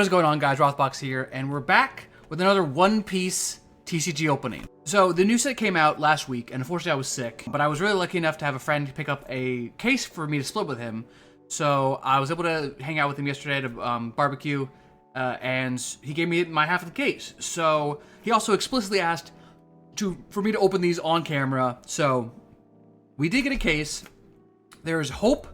What is going on, guys? Rothbox here, and we're back with another One Piece TCG opening. So the new set came out last week, and unfortunately I was sick, but I was really lucky enough to have a friend pick up a case for me to split with him. So I was able to hang out with him yesterday at a barbecue, and he gave me my half of the case. So he also explicitly asked for me to open these on camera. So we did get a case. There's hope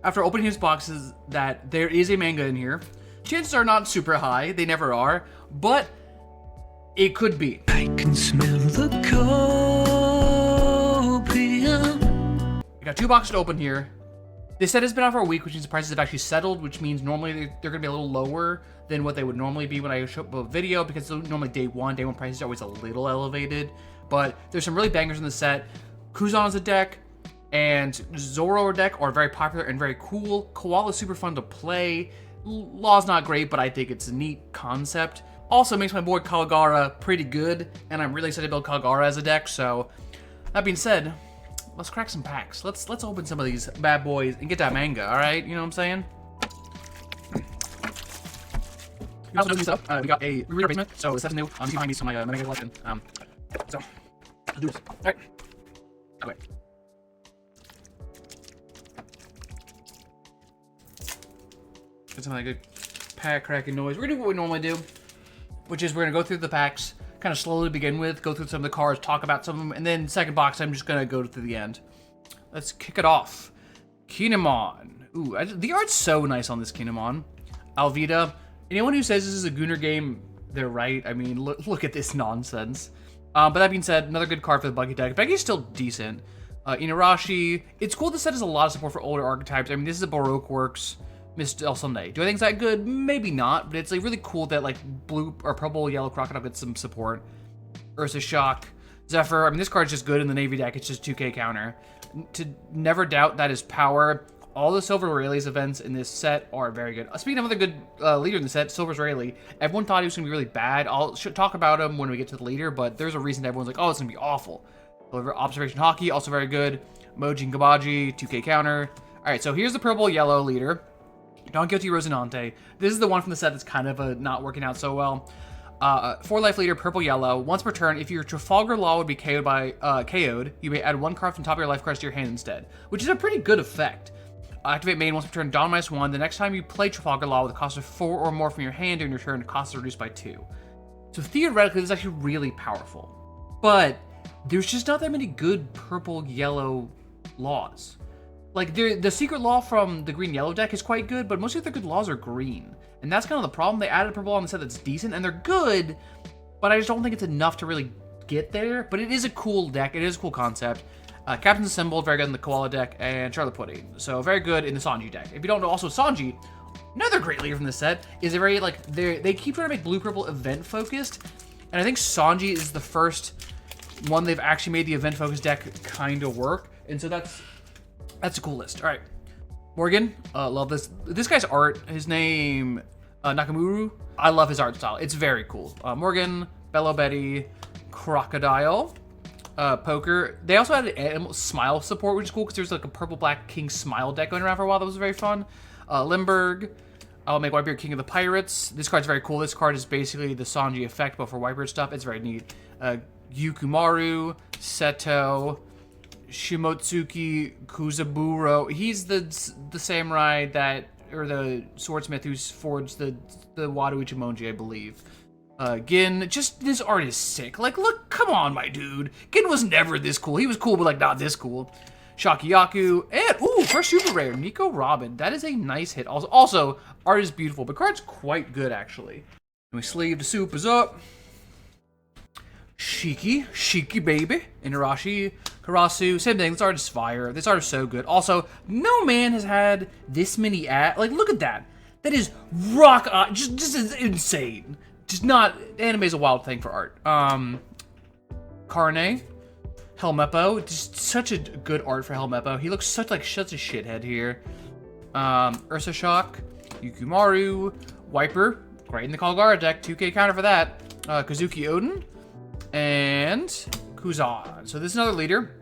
after opening his boxes that there is a manga in here. Chances are not super high, they never are, but it could be. I can smell the copium. I got two boxes to open here. This set has been out for a week, which means the prices have actually settled, which means normally they're going to be a little lower than what they would normally be when I show up a video, because normally day one prices are always a little elevated. But there's some really bangers in the set. Kuzan's a deck, and Zoro deck are very popular and very cool. Koala's super fun to play. Law's not great, but I think it's a neat concept. Also makes my boy Kagara pretty good, and I'm really excited to build Kagara as a deck. So that being said, let's crack some packs. Let's open some of these bad boys and get that manga. All right, you know what I'm saying? We also new stuff. We got a reader basement, so this stuff's new. You see behind me some of my manga collection. So let's do this. All right. Okay. Get some of that good pack cracking noise. We're gonna do what we normally do, which is we're gonna go through the packs, kind of slowly begin with, go through some of the cards, talk about some of them, and then second box, I'm just gonna go to the end. Let's kick it off. Kinemon. Ooh, the art's so nice on this Kinemon. Alvida. Anyone who says this is a Gooner game, they're right. I mean, look at this nonsense. But that being said, another good card for the Buggy deck. Buggy's still decent. Inarashi. It's cool this set has a lot of support for older archetypes. I mean, this is a Baroque Works Mist El Sunday. Do I think it's that good? Maybe not, but it's like really cool that like blue or purple, yellow Crocodile gets some support. Ursa Shock. Zephyr. I mean, this card's just good in the Navy deck. It's just 2k counter. To never doubt that is power. All the Silver Rayleigh's events in this set are very good. Speaking of another good leader in the set, Silver's Rayleigh. Everyone thought he was going to be really bad. I'll talk about him when we get to the leader, but there's a reason everyone's like, oh, it's going to be awful. Observation Hockey, also very good. Moji and Gabaji, 2k counter. All right, so here's the purple-yellow leader. Don Quixote Rosinante. This is the one from the set that's kind of not working out so well. 4-life leader, purple-yellow. Once per turn, if your Trafalgar Law would be KO'd, you may add one card from top of your life cards to your hand instead, which is a pretty good effect. Activate main once per turn, Dawn -1. The next time you play Trafalgar Law with a cost of 4 or more from your hand during your turn, the cost is reduced by 2. So theoretically, this is actually really powerful. But there's just not that many good purple-yellow laws. Like, the secret law from the green-yellow deck is quite good, but most of the good laws are green. And that's kind of the problem. They added purple on the set that's decent, and they're good, but I just don't think it's enough to really get there. But it is a cool deck. It is a cool concept. Captain's Assembled, very good in the Koala deck, and Charlotte Pudding. So very good in the Sanji deck. If you don't know, also Sanji, another great leader from this set, is a very, like, they keep trying to make blue-purple event-focused, and I think Sanji is the first one they've actually made the event-focused deck kind of work, and so that's a cool list. All right, Morgan, love this. This guy's art, his name, Nakamura. I love his art style. It's very cool. Morgan, Bello Betty, Crocodile, Poker. They also had an animal smile support, which is cool because there's like a purple-black King Smile deck going around for a while. That was very fun. Limburg. I'll make Whitebeard King of the Pirates. This card's very cool. This card is basically the Sanji effect, but for Whitebeard stuff. It's very neat. Yukumaru, Seto, Shimotsuki Kuzaburo. He's the samurai that, or the swordsmith who forged the Wado Ichimonji, I believe. Gin, just this art is sick. Like, look, come on, my dude. Gin was never this cool. He was cool, but like not this cool. Shakiyaku, and ooh, first super rare, Nico Robin. That is a nice hit. Also, art is beautiful, but card's quite good actually. And we sleeve the soup is up. Shiki baby, Inarashi, Karasu, same thing. This art is fire. This art is so good. Also, no man has had this many like, look at that. That is rock, just insane. Just not, anime is a wild thing for art. Carne, Helmeppo, just such a good art for Helmeppo. He looks such a shithead here. Ursa Shock, Yukumaru, Wiper, great in the Kagara deck, 2k counter for that. Kazuki Odin, and Kuzan. So this is another leader.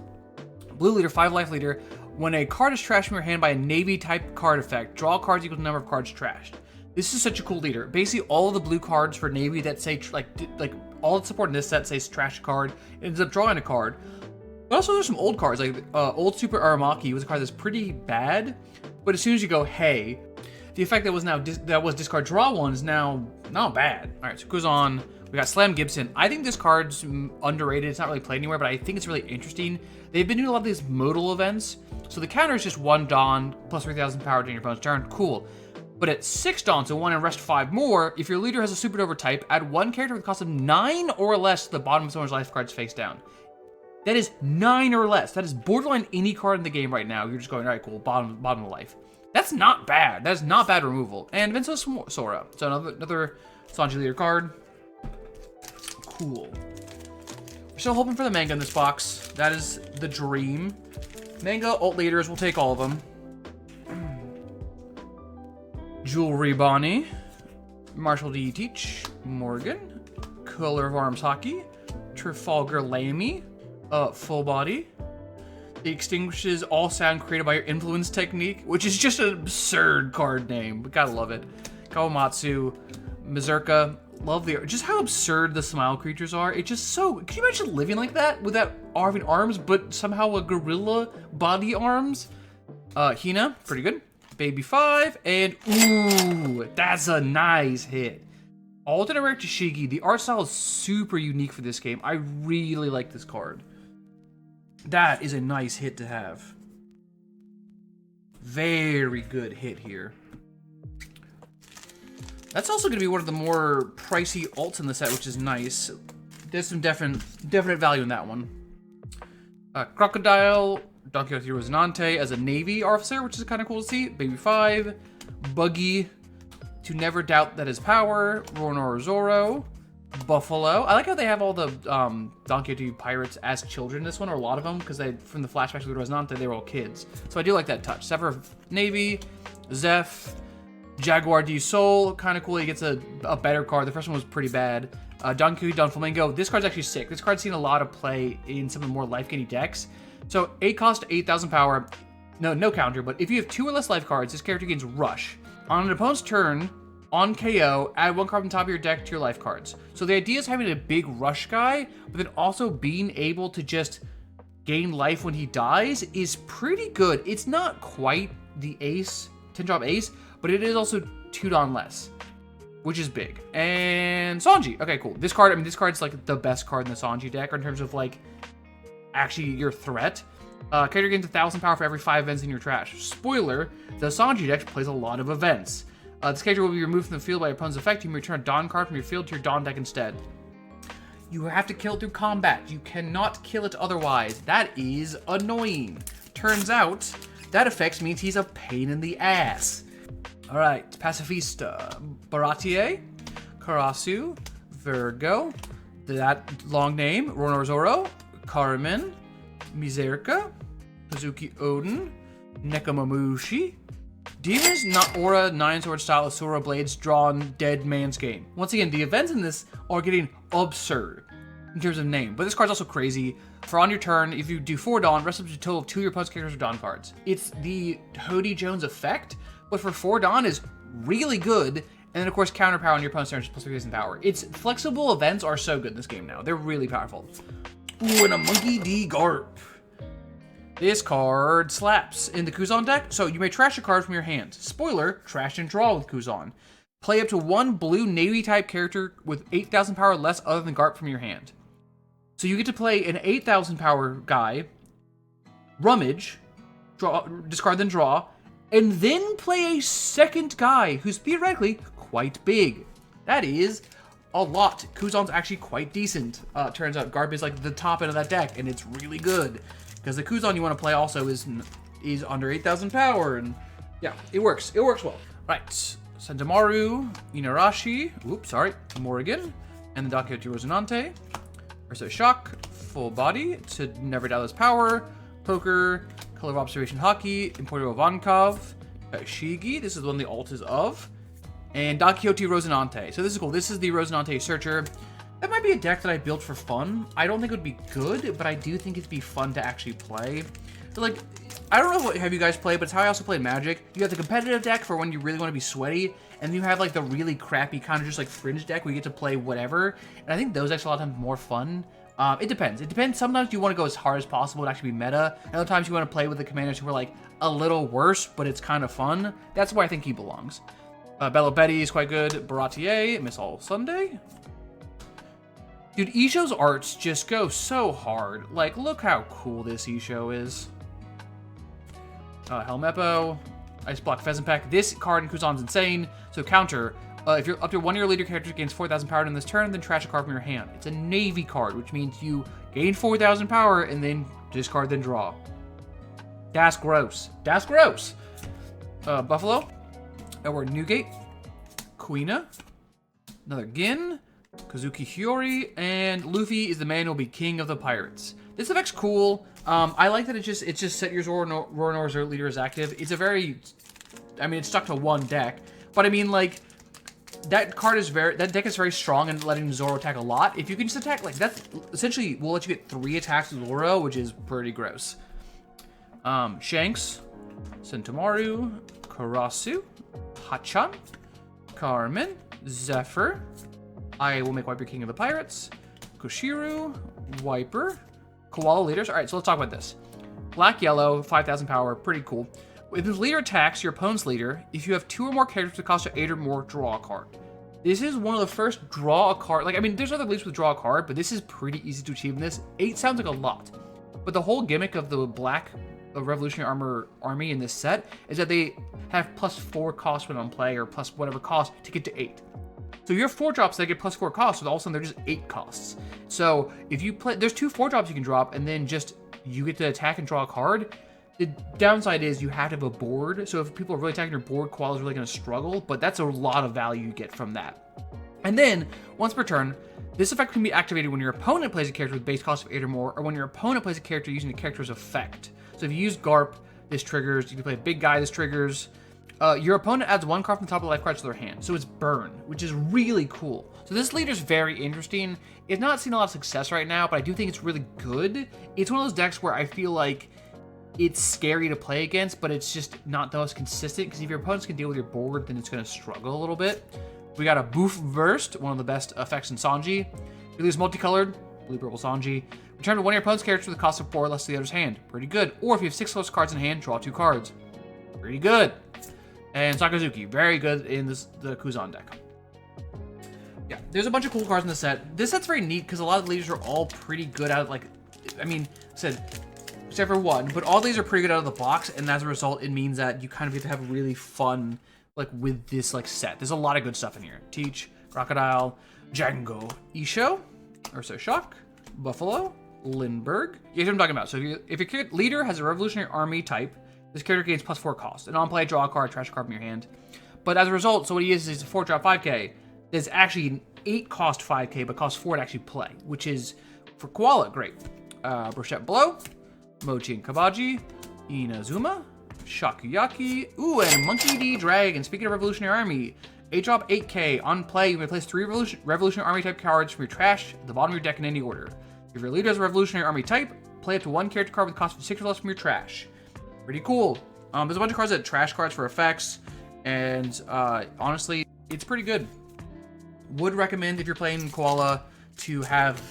Blue leader, 5-life leader. When a card is trashed from your hand by a Navy type card effect, draw cards equal to the number of cards trashed. This is such a cool leader. Basically, all of the blue cards for Navy that say, like all the support in this set says trash card, it ends up drawing a card. But also, there's some old cards, like old Super Aramaki was a card that's pretty bad, but as soon as you go, hey, the effect that was discard draw one is now not bad. All right, so it goes on. We got Slam Gibson. I think this card's underrated. It's not really played anywhere, but I think it's really interesting. They've been doing a lot of these modal events. So the counter is just 1 Dawn plus 3,000 power during your opponent's turn. Cool. But at 6 Dawn, so 1 and rest 5 more, if your leader has a Supernova type, add 1 character with a cost of 9 or less to the bottom of someone's life cards face down. That is 9 or less. That is borderline any card in the game right now. You're just going, all right, cool, bottom of life. That's not bad. That is not bad removal. And Vince Sora. So another Sanji leader card. Cool. We're still hoping for the manga in this box. That is the dream. Manga, alt leaders, we'll take all of them. Jewelry Bonnie. Marshall D. Teach. Morgan. Color of Arms Hockey. Trafalgar Lamy. Full Body. It extinguishes all sound created by your influence technique, which is just an absurd card name. We gotta love it. Kawamatsu. Mazurka. Love just how absurd the smile creatures are. It's just so. Can you imagine living like that without having arms, but somehow a gorilla body arms? Hina, pretty good. Baby 5, and ooh, that's a nice hit. Alternate Rare Tashigi. The art style is super unique for this game. I really like this card. That is a nice hit to have. Very good hit here. That's also going to be one of the more pricey alts in the set, which is nice. There's some definite value in that one. Crocodile, Don Quixote Rosinante as a Navy officer, which is kind of cool to see. Baby 5, Buggy, To Never Doubt That His Power, Ronor Zoro, Buffalo. I like how they have all the Don Quixote pirates as children in this one, or a lot of them, because from the flashbacks with Rosinante, they were all kids. So I do like that touch. Sever Navy, Zeph, Jaguar D Soul, kind of cool. He gets a better card. The first one was pretty bad. Don Quixote, Don Flamingo. This card's actually sick. This card's seen a lot of play in some of the more life-getting decks. So 8 cost, 8,000 power. No counter, but if you have 2 or less life cards, this character gains Rush. On an opponent's turn, on KO, add 1 card from the top of your deck to your life cards. So the idea is having a big Rush guy, but then also being able to just gain life when he dies is pretty good. It's not quite the ace, 10-drop ace, but it is also 2 Dawn less, which is big. And Sanji. Okay, cool. This card's like the best card in the Sanji deck in terms of like actually your threat. Character gains 1,000 power for every 5 events in your trash. Spoiler, the Sanji deck plays a lot of events. This character will be removed from the field by your opponent's effect. You may return a Dawn card from your field to your Dawn deck instead. You have to kill it through combat. You cannot kill it otherwise. That is annoying. Turns out, that effect means he's a pain in the ass. All right, Pacifista, Baratier, Karasu, Virgo, that long name, Ronor Zoro, Carmen, Mizerka, Hazuki Odin, Nekamamushi, Demons, not Aura, 9-sword style Asura blades drawn Dead Man's Game. Once again, the events in this are getting absurd in terms of name, but this card's also crazy. For on your turn, if you do 4 Dawn, rest up to a total of 2 of your opponent's characters with Dawn cards. It's the Hody Jones effect, but for 4 Dawn is really good, and then of course counter power on your opponent's turn is plus 3,000 power. Its flexible events are so good in this game now. They're really powerful. Ooh, and a Monkey D Garp. This card slaps in the Kuzan deck, so you may trash a card from your hand. Spoiler, trash and draw with Kuzan. Play up to 1 blue Navy type character with 8,000 power less other than Garp from your hand. So you get to play an 8,000 power guy, rummage, draw, discard then draw, and then play a second guy who's theoretically quite big. That is a lot. Kuzan's actually quite decent. Turns out Garp is like the top end of that deck, and it's really good. Because the Kuzan you want to play also is under 8,000 power, and yeah, it works. It works well. Right, Sentamaru, Inarashi, Morrigan, and the Don Quixote Rosinante. Verso Shock, Full Body, To Never Doubt His Power, Poker, Color of Observation Hockey, Emporio Ivankov, Shigi, this is the one the alt is of, and Don Quixote Rosinante. So this is cool. This is the Rosinante Searcher. That might be a deck that I built for fun. I don't think it would be good, but I do think it'd be fun to actually play. But like, I don't know what have you guys played, but it's how I also play Magic. You have the competitive deck for when you really want to be sweaty, and you have like the really crappy kind of just like fringe deck where you get to play whatever. And I think those decks are a lot of times more fun. It depends. It depends. Sometimes you want to go as hard as possible and actually be meta. And other times you want to play with the commanders who are like a little worse, but it's kind of fun. That's where I think he belongs. Bello Betty is quite good. Baratier, Miss All Sunday. Dude, Isho's arts just go so hard. Like, look how cool this Isho is. Helmeppo, Ice Block Pheasant Pack. This card in Kuzan's insane. So counter, if you're up to one of your leader characters gains 4,000 power in this turn, then trash a card from your hand. It's a Navy card, which means you gain 4,000 power and then discard, then draw. That's gross. That's gross. Buffalo, Edward Newgate, Quina, another Gin, Kazuki Hiyori, and Luffy is the man who will be king of the pirates. This effect's cool. I like that it's just set your Roronor's leader as active. It's a very, I mean, it's stuck to one deck, but I mean, like, that deck is very strong in letting Zoro attack a lot. If you can just attack, like, that's essentially will let you get 3 attacks with Zoro, which is pretty gross. Shanks, Sentomaru, Karasu, Hachan, Carmen, Zephyr, I will make Wiper king of the pirates, Koshiru, Wiper, Koala leaders. All right, so let's talk about this. Black, yellow, 5,000 power, pretty cool. If the leader attacks your opponent's leader, if you have 2 or more characters that cost you 8 or more, draw a card. This is one of the first draw a card. Like, I mean, there's other leagues with draw a card, but this is pretty easy to achieve in this. 8 sounds like a lot. But the whole gimmick of the black Revolutionary Armor army in this set is that they have +4 cost when on play, or plus whatever cost to get to 8. So your 4-drops that get +4 costs, so all of a sudden they're just 8 costs. So if you play, there's 2 4-drops you can drop, and then just you get to attack and draw a card. The downside is you have to have a board, so if people are really attacking your board, Koala's really going to struggle, but that's a lot of value you get from that. And then, once per turn, this effect can be activated when your opponent plays a character with base cost of 8 or more, or when your opponent plays a character using the character's effect. So if you use Garp, this triggers. You can play a big guy, this triggers. Your opponent adds 1 card from the top of the life cards to their hand, so it's burn, which is really cool. So this leader's very interesting. It's not seen a lot of success right now, but I do think it's really good. It's one of those decks where I feel like it's scary to play against, but it's just not the most consistent, because if your opponents can deal with your board, then it's going to struggle a little bit. We got a Boof Burst, one of the best effects in Sanji. You lose multicolored, blue-purple Sanji. Return to one of your opponent's characters with a cost of 4 less to the other's hand. Pretty good. Or if you have 6 close cards in hand, draw 2 cards. Pretty good. And Sakazuki, very good in the Kuzan deck. Yeah, there's a bunch of cool cards in the set. This set's very neat because a lot of the leaders are all pretty good at it. Like, I mean, except for one, but all these are pretty good out of the box, and as a result, it means that you kind of get to have really fun, like, with this, like, set. There's a lot of good stuff in here. Teach, Crocodile, Django, Isho, Urso Shock, Buffalo, Lindbergh. You know what I'm talking about. So if your leader has a Revolutionary Army type, this character gains +4 cost. And on play, draw a card, trash a card from your hand. But as a result, so what he is a 4-drop 5k. There's actually an 8 cost 5k, but costs 4 to actually play, which is, for Koala, great. Brochette Blow, Mochi and Kabaji, Inazuma, Shakuyaki, ooh, and Monkey D Dragon. Speaking of Revolutionary Army, 8-drop 8k. On play, you may place 3 Revolutionary Army type cards from your trash at the bottom of your deck in any order. If your leader has a Revolutionary Army type, play up to 1 character card with a cost of 6 or less from your trash. Pretty cool. There's a bunch of cards that trash cards for effects, and honestly, it's pretty good. Would recommend, if you're playing Koala, to have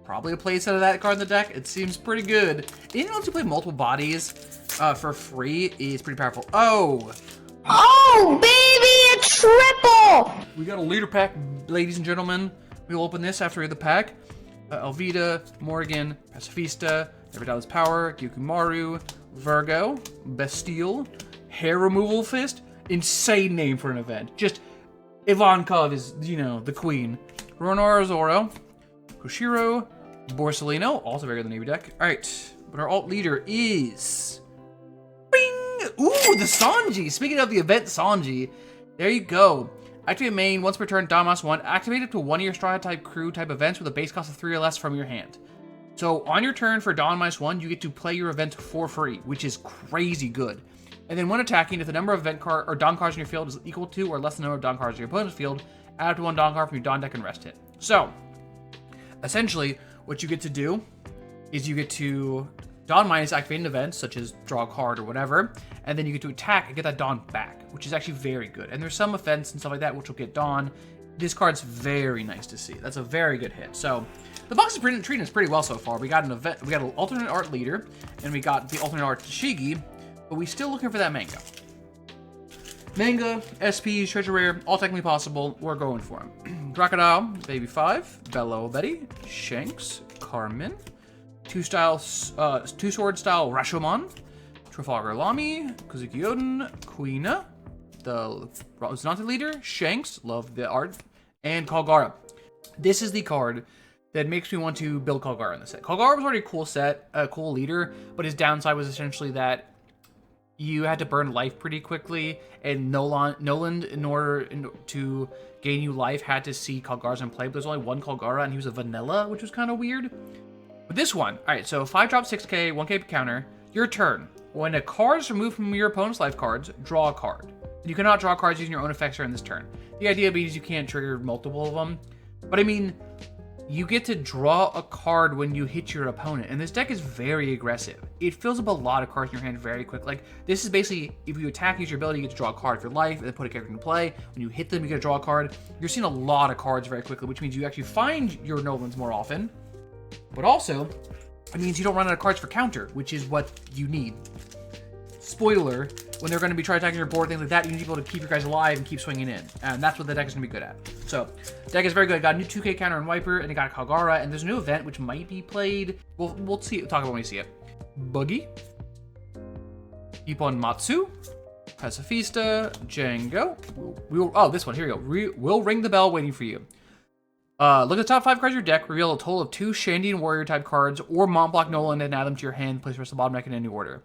probably a playset of that card in the deck. It seems pretty good. Even if you play multiple bodies for free, is pretty powerful. Oh, baby, a triple! We got a leader pack, ladies and gentlemen. We'll open this after the pack. Elvita, Morgan, Pacifista, Everdalla's Power, Gyukumaru, Virgo, Bastille, Hair Removal Fist. Insane name for an event. Just Ivankov is, you know, the queen. Ronor Zoro, Koshiro, Borsalino, also very good in the Navy deck. Alright, but our alt leader is... Bing! Ooh, the Sanji! Speaking of the event Sanji, there you go. Activate main, once per turn, Damas 1. Activate up to 1 of your Strata type crew type events with a base cost of 3 or less from your hand. So on your turn for Dawn -1, you get to play your event for free, which is crazy good. And then when attacking, if the number of event card or Dawn cards in your field is equal to or less than the number of Dawn cards in your opponent's field, add up to 1 Dawn card from your Dawn deck and rest hit. So, essentially, what you get to do is you get to Dawn minus activating events, such as draw a card or whatever, and then you get to attack and get that Dawn back, which is actually very good. And there's some events and stuff like that which will get Dawn. This card's very nice to see. That's a very good hit. So the box is treating us pretty well so far. We got an event, we got an alternate art leader, and we got the alternate art Shigi, but we're still looking for that manga. Manga, SPs, treasure rare, all technically possible. We're going for them. Crocodile, Baby 5, Bello Betty, Shanks, Carmen, two-sword style Rashomon, Trafalgar Lamy, Kazuki Oden, Kuina, the Rosinante leader, Shanks, love the art, and Kalgara. This is the card that makes me want to build Kalgara in the set. Kalgara was already a cool set, a cool leader, but his downside was essentially that you had to burn life pretty quickly, and Noland, in order to gain you life, had to see Kalgara's in play, but there's only one Kalgara, and he was a vanilla, which was kind of weird. But this one, all right, so 5 drop 6k, 1k counter, your turn. When a card is removed from your opponent's life cards, draw a card. You cannot draw cards using your own effects during this turn. The idea being you can't trigger multiple of them. But I mean, you get to draw a card when you hit your opponent, and this deck is very aggressive. It fills up a lot of cards in your hand very quick. Like, this is basically, if you attack, use your ability, you get to draw a card for life, and then put a character into play. When you hit them, you get to draw a card. You're seeing a lot of cards very quickly, which means you actually find your Nolans more often. But also, it means you don't run out of cards for counter, which is what you need. Spoiler, when they're going to be trying to attack your board, things like that, you need to be able to keep your guys alive and keep swinging in. And that's what the deck is going to be good at. So, deck is very good. Got a new 2k counter and Wiper, and it got Kalgara, and there's a new event which might be played. We'll see. Talk about when we see it. Boogie, Ippon Matsu, Pacifista, Django. Oh, this one. Here we go. We'll ring the bell waiting for you. Look at the top 5 cards of your deck, reveal a total of 2 Shandy and Warrior type cards, or Montblock Nolan, and add them to your hand, place the rest of the bottom deck in any order.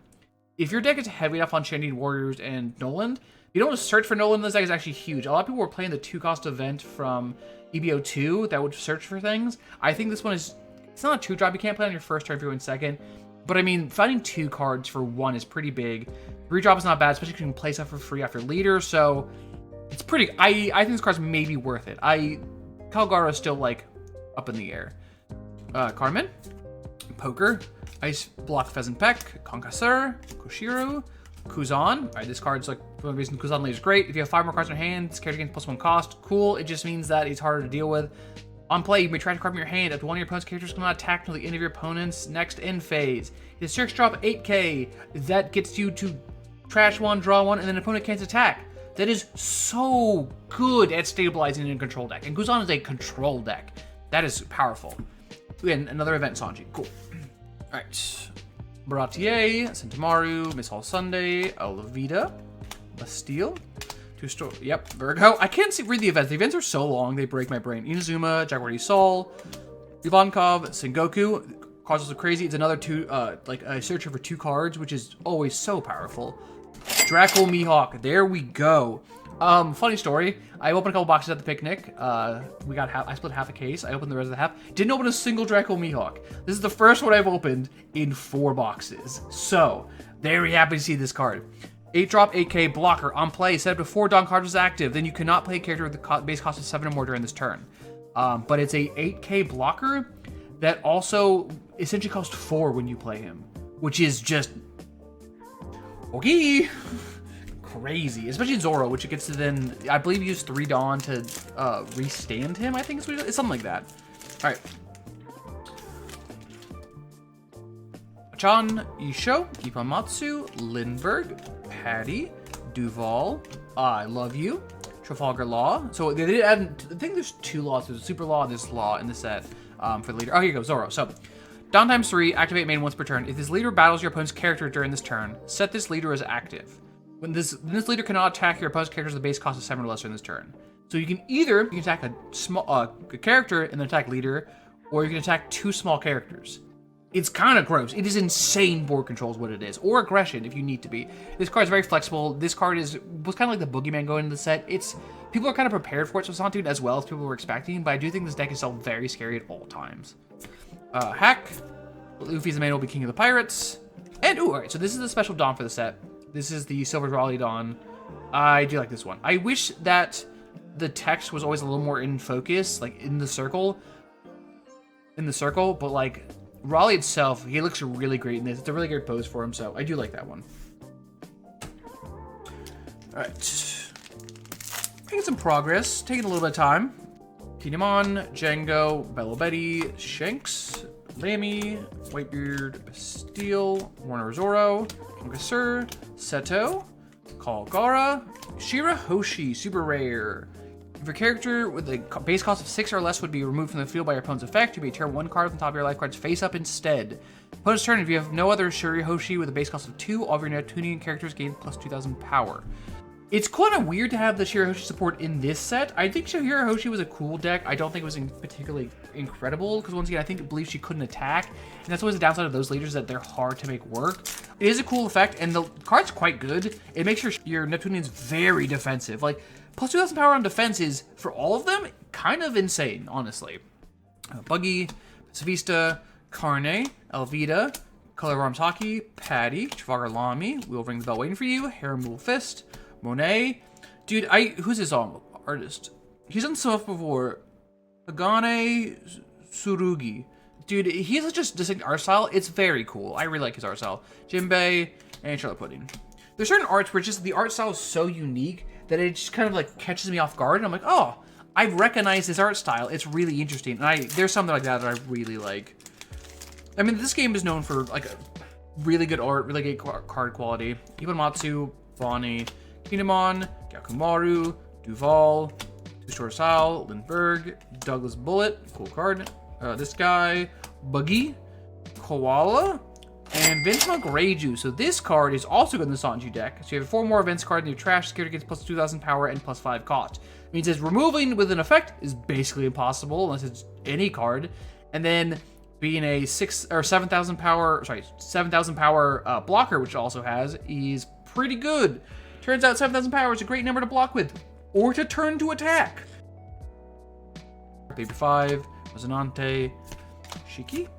If your deck is heavy enough on Shandy Warriors and Nolan, you don't want to search for Nolan. This deck is actually huge. A lot of people were playing the 2-cost event from EBO2 that would search for things. I think this one is, it's not a 2-drop. You can't play on your first turn if you're in second. But I mean, finding 2 cards for 1 is pretty big. 3-drop is not bad, especially if you can play stuff for free after leader. So it's pretty, I think this card's maybe worth it. Kalgara is still like up in the air. Carmen, Poker, Ice Block Pheasant Peck, Concasseur, Koshiro, Kuzan. Alright, this card's like, for the reason Kuzan is great. If you have 5 more cards in your hand, this character gains +1 cost. Cool. It just means that it's harder to deal with. On play, you may try to card from your hand. Up to one of your opponent's characters cannot attack until the end of your opponent's next end phase. It is search drop 8k. That gets you to trash 1, draw 1, and then the opponent can't attack. That is so good at stabilizing in a control deck. And Kuzan is a control deck. That is powerful. And another event, Sanji. Cool. Alright. Baratier, Sentamaru, Miss Hall Sunday, Elvita, Bastille, Yep, Virgo. I can't read the events. The events are so long, they break my brain. Inazuma, Jaguar Sol, Ivankov, Sengoku. Cards are crazy. It's another like a searcher for 2 cards, which is always so powerful. Draco Mihawk. There we go. Funny story. I opened a couple boxes at the picnic. I split half a case. I opened the rest of the half. Didn't open a single Draco Mihawk. This is the first one I've opened in 4 boxes. So, very happy to see this card. 8-drop, 8k blocker. On play, set up before Dawn card is active. Then you cannot play a character with the base cost of 7 or more during this turn. But it's a 8k blocker that also essentially costs 4 when you play him. Which is just... okay. Crazy, especially Zoro, which it gets to then, I believe, use 3 Dawn to restand him. I think it's something like that. All right. Chan, Isho, Ippamatsu, Lindbergh, Patty, Duval, I Love You, Trafalgar Law. So they did add, I think there's 2 laws. There's a super law and this law in the set for the leader. Oh, here you go, Zoro. So Dawn times 3, activate main once per turn. If this leader battles your opponent's character during this turn, set this leader as active. When this leader cannot attack your opponent's characters with the base cost of 7 or less during this turn. So you can either attack a small a character and then attack leader, or you can attack 2 small characters. It's kind of gross. It is insane board control is what it is, or aggression if you need to be. This card is very flexible. This card was kind of like the boogeyman going into the set. People are kind of prepared for it, so it's not doing as well as people were expecting. But I do think this deck is still very scary at all times. Hack, Luffy's the main will be king of the pirates, and all right. So this is the special Dawn for the set. This is the Silver Raleigh Dawn. I do like this one. I wish that the text was always a little more in focus, like in the circle, but like Raleigh itself, he looks really great in this. It's a really great pose for him, so I do like that one. Alright. Making some progress. Taking a little bit of time. Kinemon, Django, Bello Betty, Shanks, Lammy, Whitebeard, Bastille, Warner Zoro, Kongasur, Seto, Kalgara, Shirahoshi, super rare. If your character with a base cost of 6 or less would be removed from the field by your opponent's effect, you may turn one card from the top of your life cards face up instead. Opponent's turn, if you have no other Shirahoshi with a base cost of 2, all of your Neptunian characters gain plus 2,000 power. It's kind of weird to have the Shirahoshi support in this set. I think Shirahoshi was a cool deck. I don't think it was particularly incredible, because once again, I believe she couldn't attack, and that's always the downside of those leaders, that they're hard to make work. It is a cool effect, and the card's quite good. It makes your Neptunians very defensive. Like, plus 2,000 power on defense is, for all of them, kind of insane, honestly. Buggy, Pacifista, Carne, Elvita, Color Arms Hockey, Patty, Trafalgar Lamy, We'll Ring the Bell Waiting for You, Harem Will Fist, Monet. Dude, who's his artist? He's done stuff before. Agane Tsurugi. Dude, he has such a distinct art style. It's very cool. I really like his art style. Jinbei and Charlotte Pudding. There's certain arts where just the art style is so unique that it just kind of like catches me off guard. And I'm like, oh, I recognize his art style. It's really interesting. And there's something like that I really like. I mean, this game is known for like really good art, really good card quality. Ibanmatsu, Bonnie, Kinemon, Gakumaru, Duval, Tushor Lindbergh, Douglas Bullet, cool card. This guy, Buggy, Koala, and Vince Monk Reiju. So this card is also good in the Sanji deck. So you have 4 more events cards in your trash. Security gets plus 2,000 power and plus 5 cost. It means it's removing with an effect is basically impossible unless it's any card. And then being a 7,000 power blocker, which it also has, is pretty good. Turns out 7,000 power is a great number to block with, or to turn to attack. Paper 5, Resonante, Shiki,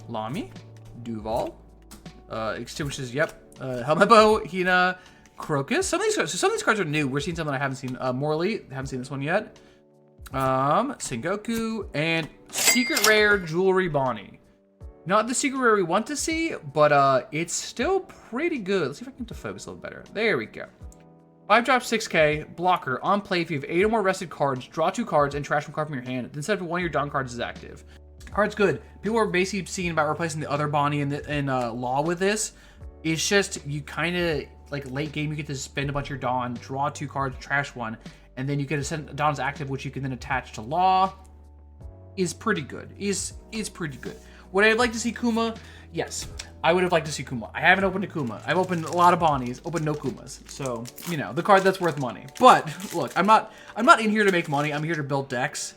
Lamy, Duval, Extinguishes, Helmebo, Hina, Crocus. Some of these cards are new. We're seeing some that I haven't seen. Morley, haven't seen this one yet. Sengoku, and Secret Rare Jewelry Bonnie. Not the secret rare we want to see, but it's still pretty good. Let's see if I can get to focus a little better. There we go. 5 drop 6k, blocker, on play if you have 8 or more rested cards, draw 2 cards, and trash 1 card from your hand. Then set up one of your Dawn cards is active. Card's good. People are basically seeing about replacing the other Bonnie in Law with this. It's just, you kind of, like late game, you get to spend a bunch of your Dawn, draw 2 cards, trash 1, and then you get to send Dawn's active, which you can then attach to Law. Is pretty good. Is pretty good. Would I have liked to see Kuma? Yes, I would have liked to see Kuma. I haven't opened a Kuma. I've opened a lot of Bonnies, opened no Kumas. So, you know, the card that's worth money. But look, I'm not in here to make money. I'm here to build decks.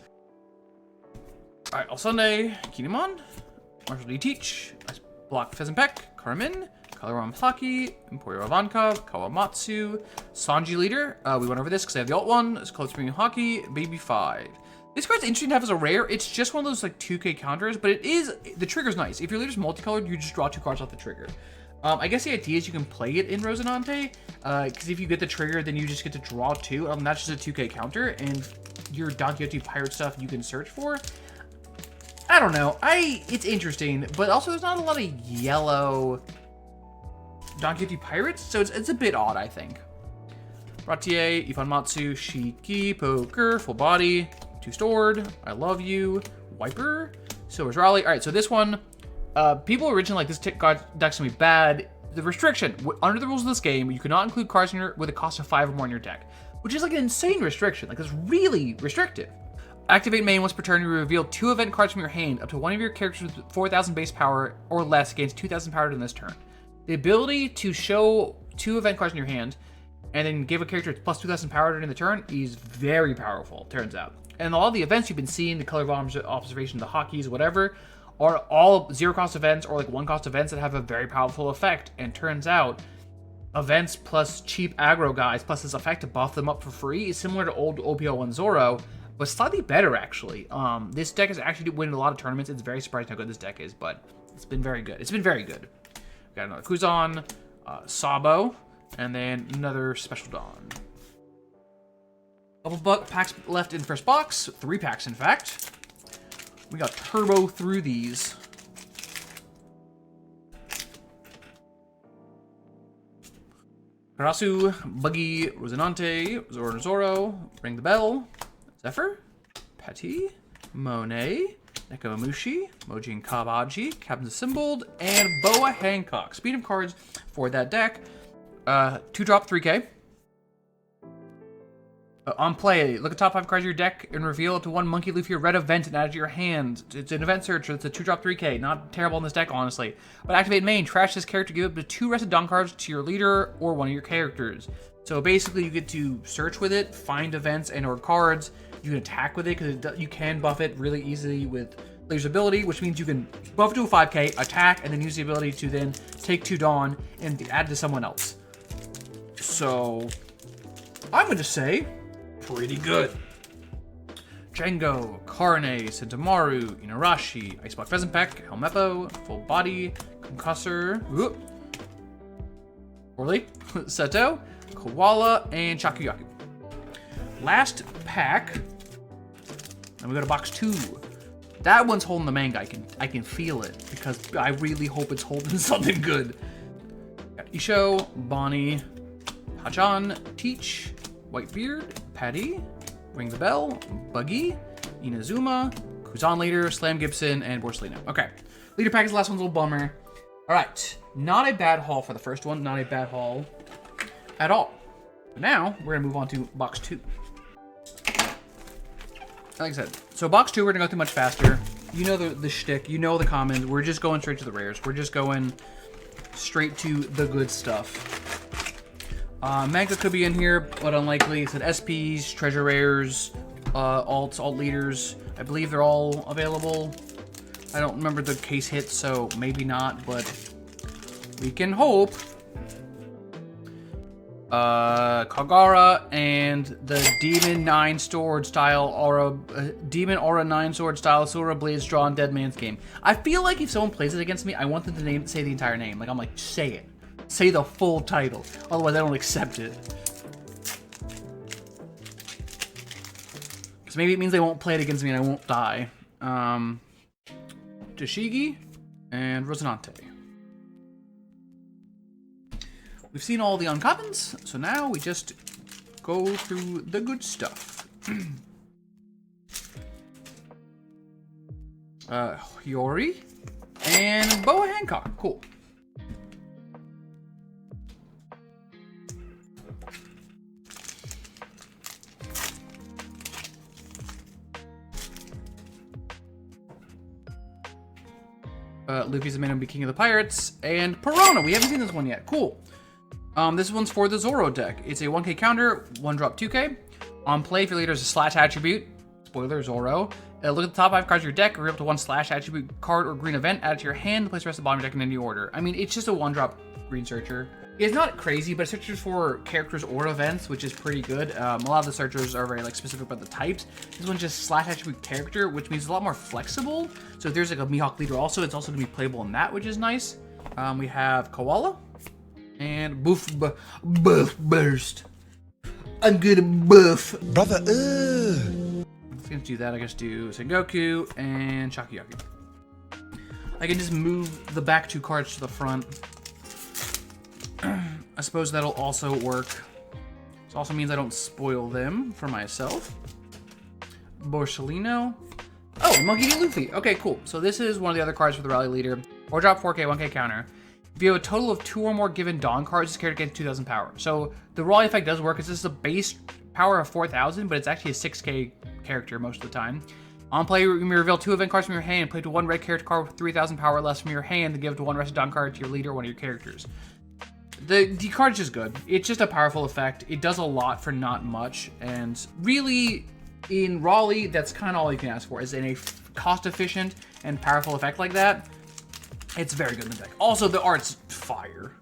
All right, Sunday, Kinemon, Marshall D. Teach, Block Pheasant Peck, Carmen, Kalaram Saki, Emporio Ivankov, Kawamatsu, Sanji Leader. We went over this because I have the alt one. It's Close Spring Hockey, Baby 5. This card's interesting to have as a rare. It's just one of those like 2k counters, but the trigger's nice. If your leader's multicolored, you just draw 2 cards off the trigger. I guess the idea is you can play it in Rosinante, because if you get the trigger, then you just get to draw 2. That's just a 2k counter, and your Don Quixote pirate stuff you can search for. I don't know. It's interesting, but also there's not a lot of yellow Don Quixote pirates, so it's a bit odd, I think. Ratier, Ifanmatsu, Shiki, Poker, Full Body, 2 Stored, I Love You, Wiper, Silver's Raleigh. All right, so this one, people originally like this deck's gonna be bad. The restriction, under the rules of this game, you cannot include cards with a cost of 5 or more in your deck, which is like an insane restriction. Like, it's really restrictive. Activate main once per turn, you reveal 2 event cards from your hand. Up to one of your characters with 4,000 base power or less gains 2,000 power in this turn. The ability to show 2 event cards in your hand and then give a character plus 2,000 power during the turn is very powerful, turns out. And all the events you've been seeing, the Color of Observation, the Hockeys, whatever, are all 0 cost events or like 1 cost events that have a very powerful effect. And turns out, events plus cheap aggro guys plus this effect to buff them up for free is similar to old OPL1 Zoro, but slightly better actually. This deck has actually winning a lot of tournaments. It's very surprising how good this deck is, but it's been very good. It's been very good. We got another Kuzan, Sabo, and then another Special Dawn. Couple packs left in the first box. 3 packs, in fact. We got turbo through these. Karasu, Buggy, Rosinante, Zoro, Ring the Bell, Zephyr, Petty, Monet, Nekomamushi, Mojin Kabaji, Captain Assembled, and Boa Hancock. Speed of cards for that deck. 2-drop 3K. On play, look at top 5 cards of your deck and reveal up to 1 Monkey Luffy or red event and add it to your hand. It's an event searcher. It's a 2-drop 3K. Not terrible in this deck, honestly. But activate main. Trash this character. Give up to 2 rested Dawn cards to your leader or one of your characters. So basically, you get to search with it, find events and or cards. You can attack with it because you can buff it really easily with Leader's ability, which means you can buff it to a 5K, attack, and then use the ability to then take 2 Dawn and add to someone else. So I'm going to say pretty good. Django, Karne, Sentamaru, Inarashi, Iceblock Pheasant Peck, Helmeppo, Full Body, Concussor, Orly, Seto, Koala, and Shakuyaku. Last pack, and we go to box 2. That one's holding the manga. I can feel it because I really hope it's holding something good. Got Isho, Bonnie, Hachan, Teach, Whitebeard, Patty, Ring the Bell, Buggy, Inazuma, Kuzan Leader, Slam Gibson, and Borsalino. Okay. Leader pack is the last one's a little bummer. Alright. Not a bad haul for the first one. Not a bad haul at all. But now, we're going to move on to box 2. Like I said, so box 2, we're going to go through much faster. You know the shtick. You know the commons. We're just going straight to the rares. We're just going straight to the good stuff. Manga could be in here, but unlikely. It said SPs, treasure rares, alt leaders. I believe they're all available. I don't remember the case hits, so maybe not, but we can hope. Kagara and the Demon 9 Sword style Aura, Demon Aura 9 Sword style Asura Blades drawn Dead Man's Game. I feel like if someone plays it against me, I want them to say the entire name. Like I'm like, say it. Say the full title, otherwise I don't accept it. Because maybe it means they won't play it against me and I won't die. Tashigi and Rosinante. We've seen all the uncommons, so now we just go through the good stuff. Hiyori and Boa Hancock. Cool. Luffy's the man who be king of the pirates, and Piranha. We haven't seen this one yet. Cool. This one's for the Zoro deck. It's a 1K counter, 1-drop 2K. On play, if your leader is a slash attribute, spoiler, Zoro. Look at the top 5 cards of your deck, reveal up to 1 slash attribute card or green event, add it to your hand, place the rest of the bottom of your deck in any order. I mean, it's just a 1-drop green searcher. It's not crazy, but it searches for characters or events, which is pretty good. A lot of the searchers are very specific about the types. This one's just slash attribute character, which means it's a lot more flexible. So if there's like a Mihawk leader also, it's also gonna be playable in that, which is nice. We have Koala and Boof Burst. I'm gonna buff. Brother, Let's do that. I guess do Sengoku and Shakuyaku. I can just move the back 2 cards to the front. I suppose that'll also work. This also means I don't spoil them for myself. Borsalino. Oh, Monkey D. Luffy. Okay, cool. So this is one of the other cards for the Rally Leader. 4-drop 4K, 1K counter. If you have a total of 2 or more given Dawn cards, this character gets 2,000 power. So the Rally effect does work. It's just a base power of 4,000, but it's actually a 6K character most of the time. On play, you may reveal 2 event cards from your hand and play to 1 red character card with 3,000 power or less from your hand and give it to 1 rested Dawn card to your leader or one of your characters. The card is just good. It's just a powerful effect. It does a lot for not much, and really, in Raleigh, that's kind of all you can ask for, is in a cost-efficient and powerful effect like that. It's very good in the deck. Also, the art's fire.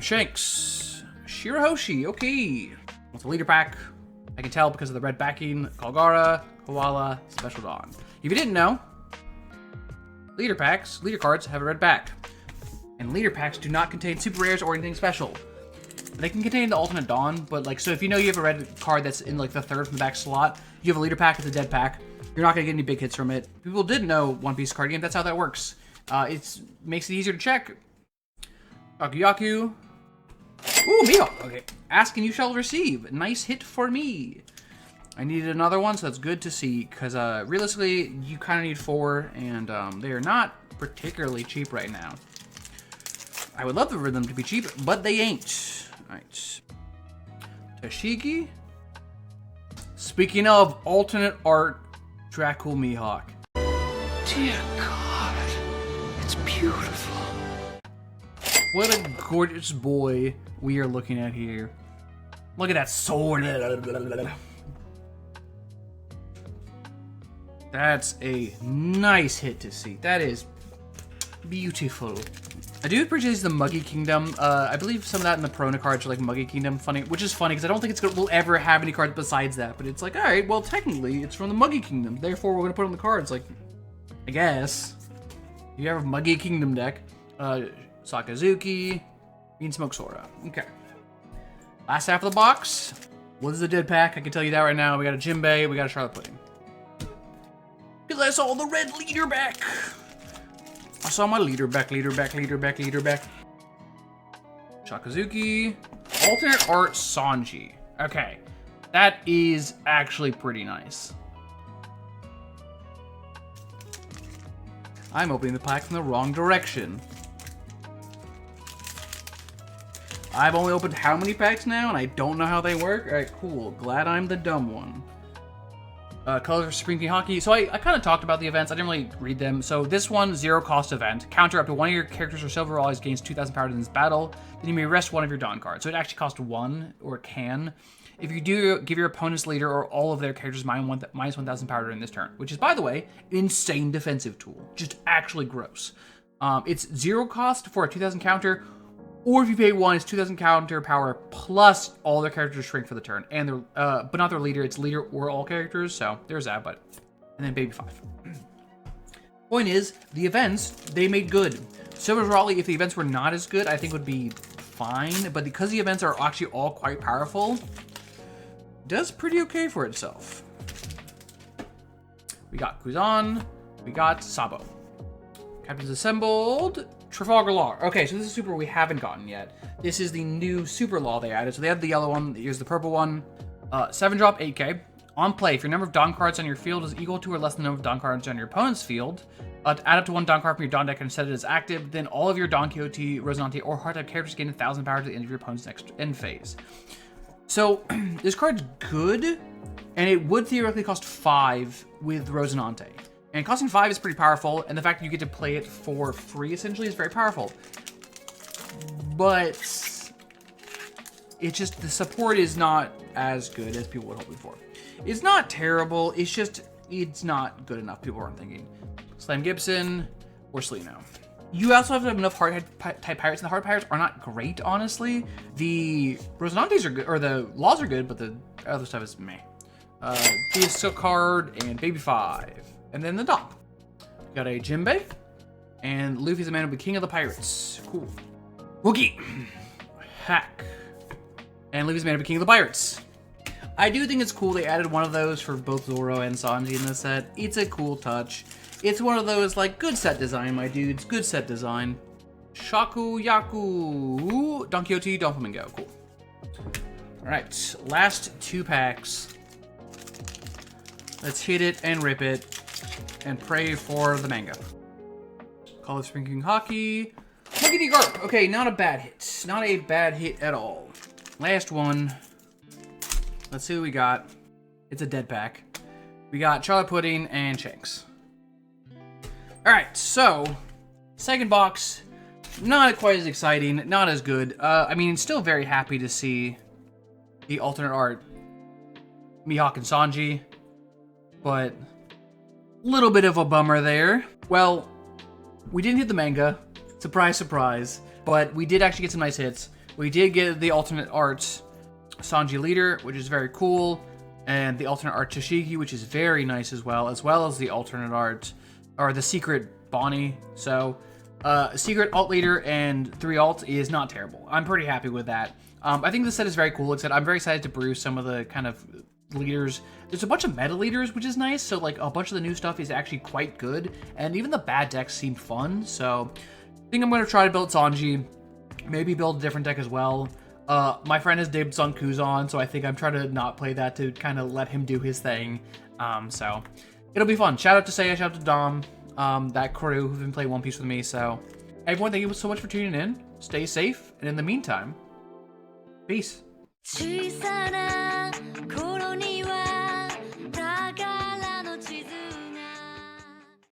Shanks. Shirahoshi, okay. What's a leader pack? I can tell because of the red backing. Kalgara, Koala, Special Dawn. If you didn't know, leader cards have a red back. And leader packs do not contain super rares or anything special. They can contain the alternate Dawn, but so if you know you have a red card that's in the 3rd from the back slot, you have a leader pack, it's a dead pack, you're not gonna get any big hits from it. People did know One Piece card game, that's how that works. It makes it easier to check. Shakuyaku, Ooh, Mihawk. Okay. Ask and you shall receive. Nice hit for me. I needed another one, so that's good to see, because realistically, you kind of need 4, and they are not particularly cheap right now. I would love for them to be cheap, but they ain't. Alright. Tashigi. Speaking of alternate art, Dracul Mihawk. Dear God, it's beautiful. What a gorgeous boy we are looking at here. Look at that sword. That's a nice hit to see. That is beautiful. I do appreciate the Muggy Kingdom. I believe some of that in the Perona cards are like Muggy Kingdom funny, which is funny because I don't think we'll ever have any cards besides that. But it's like, all right, well, technically it's from the Muggy Kingdom. Therefore, we're gonna put it on the cards. Like, I guess you have a Muggy Kingdom deck. Sakazuki, Bean Smoke Sora. Okay. Last half of the box. What is the dead pack? I can tell you that right now. We got a Jinbei, we got a Charlotte Pudding. Because I saw the red leader back. I saw my leader back. Shakazuki. Alternate art Sanji. Okay. That is actually pretty nice. I'm opening the pack from the wrong direction. I've only opened how many packs now, and I don't know how they work? Alright, cool. Glad I'm the dumb one. Colors for Spring King Hockey. So I kind of talked about the events. I didn't really read them. So this one, 0 cost event. Counter up to one of your characters or silver always gains 2,000 power in this battle. Then you may rest one of your Dawn cards. So it actually costs 1, or can. If you do, give your opponent's leader or all of their characters minus 1,000 power during this turn. Which is, by the way, an insane defensive tool. Just actually gross. It's 0 cost for a 2,000 counter. Or if you pay 1, it's 2,000 counter power plus all their characters shrink for the turn. And their, but not their leader, it's leader or all characters. So there's that, but. And then baby 5. Point is, the events, they made good. Silver's Raleigh, if the events were not as good, I think would be fine. But because the events are actually all quite powerful, does pretty okay for itself. We got Kuzan, we got Sabo. Captains assembled. Trafalgar Law. Okay, so this is a super we haven't gotten yet. This is the new super law they added. So they had the yellow one, here's the purple one. 7-drop, 8k. On play, if your number of Dawn cards on your field is equal to or less than the number of Dawn cards on your opponent's field, add up to 1 Dawn card from your Dawn deck and set it as active, then all of your Don Quixote, Rosinante, or Hard type characters gain 1,000 power to the end of your opponent's next end phase. So, this card's good, and it would theoretically cost 5 with Rosinante. And costing 5 is pretty powerful, and the fact that you get to play it for free, essentially, is very powerful. But it's just, the support is not as good as people would hope for. It's not terrible, it's just, it's not good enough, people aren't thinking. Slam Gibson, or Sleeno. You also have to have enough hard type pirates, and the hard pirates are not great, honestly. The Rosinantes are good, or the laws are good, but the other stuff is meh. The Silk card, and Baby 5. And then the Dom. Got a Jinbei. And Luffy's the man who will be king of the pirates. Cool. Wookie. Hack. And Luffy's the man who will be king of the pirates. I do think it's cool they added one of those for both Zoro and Sanji in this set. It's a cool touch. It's one of those, like, good set design, my dudes. Good set design. Shaku Yaku. Don Quixote, Don Flamingo. Cool. Alright. Last 2 packs. Let's hit it and rip it. And pray for the manga. Call of Spring King Hockey. Muggity Garp. Okay, not a bad hit. Not a bad hit at all. Last one. Let's see what we got. It's a dead pack. We got Charlotte Pudding and Shanks. Alright, so second box. Not quite as exciting. Not as good. I mean, still very happy to see the alternate art Mihawk and Sanji. But little bit of a bummer there. Well, we didn't hit the manga. Surprise, surprise. But we did actually get some nice hits. We did get the alternate art Sanji Leader, which is very cool. And the alternate art Tashigi, which is very nice as well as the alternate art, or the secret Bonnie. So, secret alt leader and 3 alt is not terrible. I'm pretty happy with that. I think this set is very cool. Like I said, I'm very excited to brew some of the kind of leaders. There's a bunch of meta leaders, which is nice. So like a bunch of the new stuff is actually quite good. And even the bad decks seem fun. So I think I'm going to try to build Sanji. Maybe build a different deck as well. My friend has dibs on Kuzan, so I think I'm trying to not play that to kind of let him do his thing. So it'll be fun. Shout out to Seiya, shout out to Dom, that crew who've been playing One Piece with me. So everyone, thank you so much for tuning in. Stay safe, and in the meantime, peace. 小さな